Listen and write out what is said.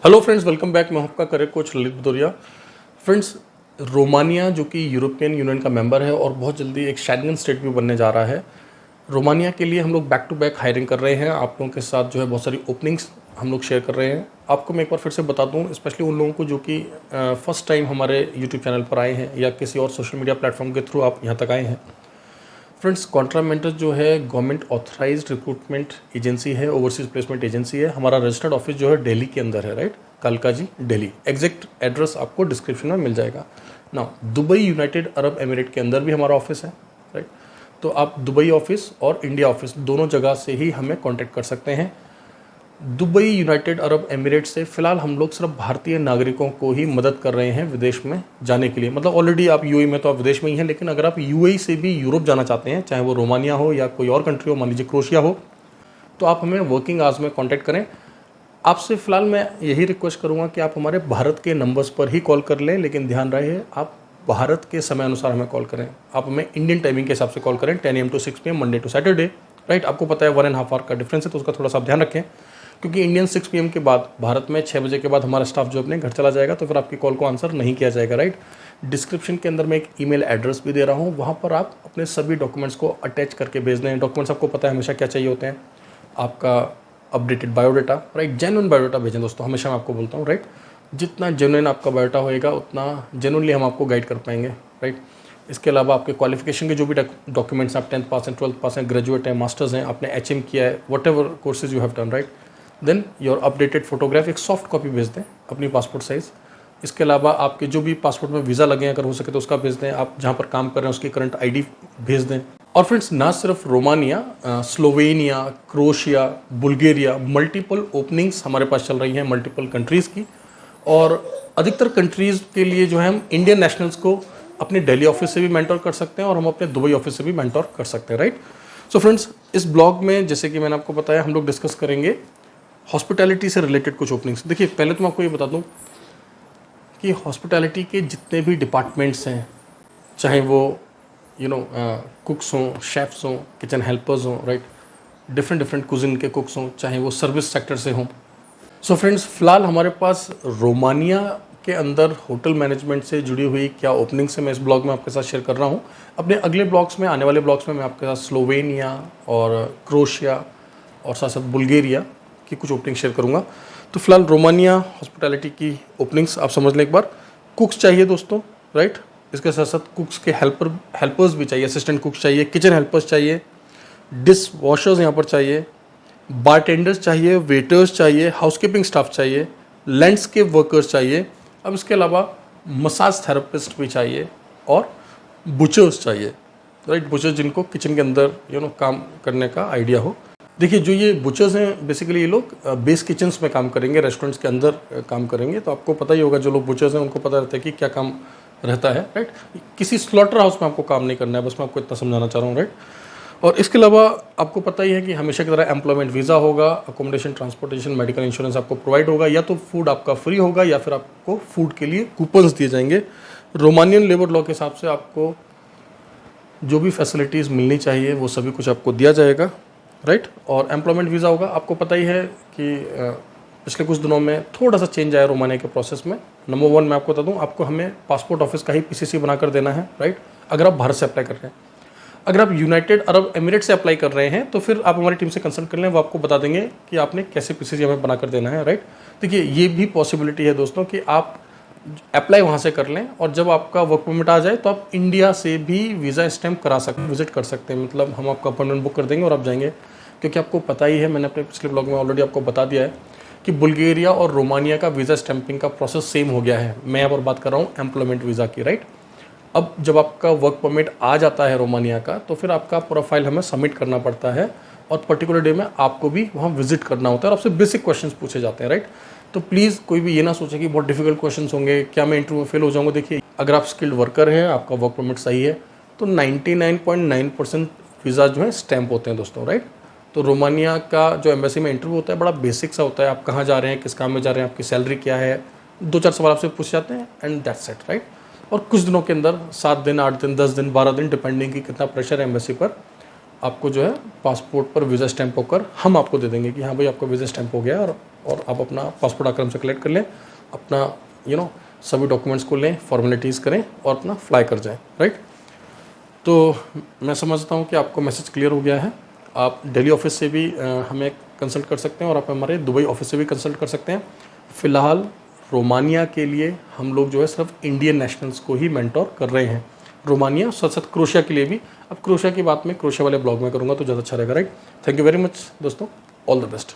Hello friends, welcome back. मैं आपका career coach Lalit Bhadauria. Friends, Romania जो कि यूरोपियन यूनियन का मेंबर है और बहुत जल्दी एक शेंगन स्टेट भी बनने जा रहा है। रोमानिया के लिए हम लोग बैक टू बैक हायरिंग कर रहे हैं। आप लोगों के साथ जो है बहुत सारी ओपनिंग्स हम लोग शेयर कर रहे हैं। आपको मैं एक बार फिर से बता दूं, स्पेशली उन लोगों को जो कि फर्स्ट टाइम हमारे यूट्यूब चैनल पर आए हैं या किसी और सोशल मीडिया प्लेटफॉर्म के थ्रू आप यहाँ तक आए हैं। फ्रेंड्स, कॉन्ट्रा मेंटर्स जो है गवर्नमेंट ऑथराइज्ड रिक्रूटमेंट एजेंसी है, ओवरसीज प्लेसमेंट एजेंसी है। हमारा रजिस्टर्ड ऑफिस जो है दिल्ली के अंदर है, राइट, कालका जी, दिल्ली। एग्जैक्ट एड्रेस आपको डिस्क्रिप्शन में मिल जाएगा ना। दुबई यूनाइटेड अरब एमिरेट के अंदर भी हमारा ऑफिस है, राइट। तो आप दुबई ऑफिस और इंडिया ऑफिस दोनों जगह से ही हमें कॉन्टैक्ट कर सकते हैं। दुबई यूनाइटेड अरब एमिरेट से फ़िलहाल हम लोग सिर्फ भारतीय नागरिकों को ही मदद कर रहे हैं विदेश में जाने के लिए। मतलब ऑलरेडी आप यूएई में तो आप विदेश में ही हैं, लेकिन अगर आप यूएई से भी यूरोप जाना चाहते हैं, चाहे वो रोमानिया हो या कोई और कंट्री हो, मान लीजिए क्रोशिया हो, तो आप हमें वर्किंग आवर्स में कांटेक्ट करें। आपसे फ़िलहाल मैं यही रिक्वेस्ट करूँगा कि आप हमारे भारत के नंबर्स पर ही कॉल कर लें, लेकिन ध्यान रहे आप भारत के समय अनुसार हमें कॉल करें। आप हमें इंडियन टाइमिंग के हिसाब से कॉल करें, 10 AM to 6 PM Monday to Saturday, right. आपको पता है 1.5 आवर का डिफरेंस है, तो उसका थोड़ा सा आप ध्यान रखें, क्योंकि इंडियन 6 PM के बाद भारत में 6 बजे के बाद हमारा स्टाफ जो अपने घर चला जाएगा, तो फिर आपकी कॉल को आंसर नहीं किया जाएगा, राइट। डिस्क्रिप्शन के अंदर मैं एक ईमेल एड्रेस भी दे रहा हूँ, वहाँ पर आप अपने सभी डॉक्यूमेंट्स को अटैच करके भेज दें। डॉक्यूमेंट्स आपको पता है हमेशा क्या चाहिए होते हैं, आपका updated biodata, right, genuine biodata भेजें दोस्तों, हमेशा मैं आपको बोलता हूँ, राइट। जितना जेन्युइन आपका बायोडाटा होएगा उतना जेन्युइनली हम आपको गाइड कर पाएंगे, राइट। इसके अलावा आपके क्वालिफिकेशन के जो भी डॉक्यूमेंट्स, आप 10th पास हैं, 12th पास हैं, ग्रेजुएट हैं, मास्टर्स हैं, आपने HM किया है, whatever courses you have done, right. Then your updated photograph, एक सॉफ्ट कॉपी भेज दें अपनी पासपोर्ट साइज़। इसके अलावा आपके जो भी पासपोर्ट में वीज़ा लगे हैं, अगर हो सके तो उसका भेज दें। आप जहाँ पर काम कर रहे हैं उसकी करंट ID भेज दें। और फ्रेंड्स, ना सिर्फ Romania, Slovenia, crochet, Bulgaria, multiple openings हमारे पास चल रही हैं मल्टीपल कंट्रीज़ की। और अधिकतर कंट्रीज़ के लिए जो है हम इंडियन नेशनल्स को अपने दिल्ली ऑफिस से भी मेंटोर कर सकते हैं और हम अपने दुबई ऑफिस से भी मेंटोर कर सकते हैं, राइट। सो फ्रेंड्स, इस ब्लॉग में जैसे कि मैंने आपको बताया, हम लोग डिस्कस करेंगे हॉस्पिटैलिटी से रिलेटेड कुछ ओपनिंग्स। देखिए, पहले तो मैं आपको ये बता दूं कि हॉस्पिटैलिटी के जितने भी डिपार्टमेंट्स हैं, चाहे वो कुक्स हों, शेफ्स हों, किचन हेल्पर्स हों, राइट, डिफरेंट कुजिन के कुक्स हों, चाहे वो सर्विस सेक्टर से हों। सो फ्रेंड्स, फ़िलहाल हमारे पास रोमानिया के अंदर होटल मैनेजमेंट से जुड़ी हुई क्या ओपनिंग्स है, मैं इस ब्लॉग में आपके साथ शेयर कर रहा हूँ। अपने अगले ब्लॉग्स में, आने वाले ब्लॉग्स में मैं आपके साथ स्लोवेनिया और क्रोशिया और साथ साथ बुल्गारिया की कुछ ओपनिंग शेयर करूँगा। तो फिलहाल रोमानिया हॉस्पिटैलिटी की ओपनिंग्स आप समझ लें एक बार। कुक्स चाहिए दोस्तों, राइट। इसके साथ साथ कुक्स के हेल्पर्स भी चाहिए, असिस्टेंट कुक्स चाहिए, किचन हेल्पर्स चाहिए, डिश वॉशर्स यहाँ पर चाहिए, बारटेंडर्स चाहिए, वेटर्स चाहिए, हाउसकीपिंग स्टाफ चाहिए, लैंडस्केप वर्कर्स चाहिए। अब इसके अलावा मसाज थेरेपिस्ट भी चाहिए और बुचर्स चाहिए, राइट। बुचर्स जिनको किचन के अंदर काम करने का आइडिया हो। देखिए, जो ये बुचर्स हैं, बेसिकली ये लोग बेस किचन्स में काम करेंगे, रेस्टोरेंट्स के अंदर काम करेंगे। तो आपको पता ही होगा, जो लोग बुचर्स हैं उनको पता रहता है कि क्या काम रहता है, राइट। किसी स्लॉटर हाउस में आपको काम नहीं करना है, बस मैं आपको इतना समझाना चाह रहा हूँ, राइट। और इसके अलावा आपको पता ही है कि हमेशा की तरह एम्प्लॉयमेंट वीज़ा होगा, अकोमोडेशन, ट्रांसपोर्टेशन, मेडिकल इंश्योरेंस आपको प्रोवाइड होगा, या तो फूड आपका फ्री होगा या फिर आपको फूड के लिए कूपन्स दिए जाएंगे। रोमानियन लेबर लॉ के हिसाब से आपको जो भी फैसिलिटीज़ मिलनी चाहिए वो सभी कुछ आपको दिया जाएगा, राइट। और एम्प्लॉयमेंट वीज़ा होगा। आपको पता ही है कि पिछले कुछ दिनों में थोड़ा सा चेंज आया रोमानिया के प्रोसेस में। नंबर 1 मैं आपको बता दूं, आपको हमें पासपोर्ट ऑफिस का ही PCC बनाकर देना है, राइट, अगर आप भारत से अप्लाई कर रहे हैं। अगर आप यूनाइटेड अरब एमिरेट से अप्लाई कर रहे हैं तो फिर आप हमारी टीम से कंसल्ट कर लें, वो आपको बता देंगे कि आपने कैसे PCC हमें बनाकर देना है, राइट। देखिए, ये भी पॉसिबिलिटी है दोस्तों कि आप अप्लाई वहाँ से कर लें और जब आपका वर्क परमिट आ जाए तो आप इंडिया से भी वीज़ा स्टैम्प करा सकते, विजिट कर सकते हैं। मतलब हम आपका अपॉइंटमेंट बुक कर देंगे और आप जाएंगे। क्योंकि आपको पता ही है, मैंने अपने पिछले ब्लॉग में ऑलरेडी आपको बता दिया है कि बुल्गारिया और रोमानिया का वीज़ा स्टैंपिंग का प्रोसेस सेम हो गया है। मैं यहाँ पर बात कर रहा हूँ एम्प्लॉयमेंट वीज़ा की, राइट। अब जब आपका वर्क परमिट आ जाता है रोमानिया का, तो फिर आपका प्रोफाइल हमें सबमिट करना पड़ता है और पर्टिकुलर डे में आपको भी वहाँ विजिट करना होता है और आपसे बेसिक क्वेश्चंस पूछे जाते हैं, राइट। तो प्लीज़ कोई भी ये ना सोचे कि बहुत डिफिकल्ट क्वेश्चंस होंगे, क्या मैं इंटरव्यू में फेल हो जाऊँगा। देखिए, अगर आप स्किल्ड वर्कर हैं, आपका वर्क परमिट सही है, तो 99.9% वीज़ा जो है स्टैम्प होते हैं दोस्तों, राइट। तो रोमानिया का जो एम्बेसी में इंटरव्यू होता है बड़ा बेसिक सा होता है। आप कहाँ जा रहे हैं, किस काम में जा रहे हैं, आपकी सैलरी क्या है, 2-4 सवाल आपसे पूछ जाते हैं एंड दैट्स इट, राइट। और कुछ दिनों के अंदर 7 दिन, 8 दिन, 10 दिन, 12 दिन, डिपेंडिंग कि कितना प्रेशर है एम्बेसी पर, आपको जो है पासपोर्ट पर वीज़ा स्टैंप होकर हम आपको दे देंगे कि हाँ भाई आपका वीज़ा स्टैंप हो गया, और आप अपना पासपोर्ट आकर हमसे कलेक्ट कर लें, अपना सभी डॉक्यूमेंट्स को लें, फॉर्मेलिटीज़ करें और अपना फ्लाई कर जाएं, राइट। तो मैं समझता हूँ कि आपको मैसेज क्लियर हो गया है। आप दिल्ली ऑफिस से भी हमें कंसल्ट कर सकते हैं और आप हमारे दुबई ऑफिस से भी कंसल्ट कर सकते हैं। फ़िलहाल रोमानिया के लिए हम लोग जो है सिर्फ इंडियन नेशनल्स को ही मेंटोर कर रहे हैं। रोमानिया साथ साथ क्रोशिया के लिए भी। अब क्रोशिया की बात मैं क्रोशिया वाले ब्लॉग में करूँगा तो ज़्यादा अच्छा रहेगा, right. Thank you very much दोस्तों, ऑल द बेस्ट।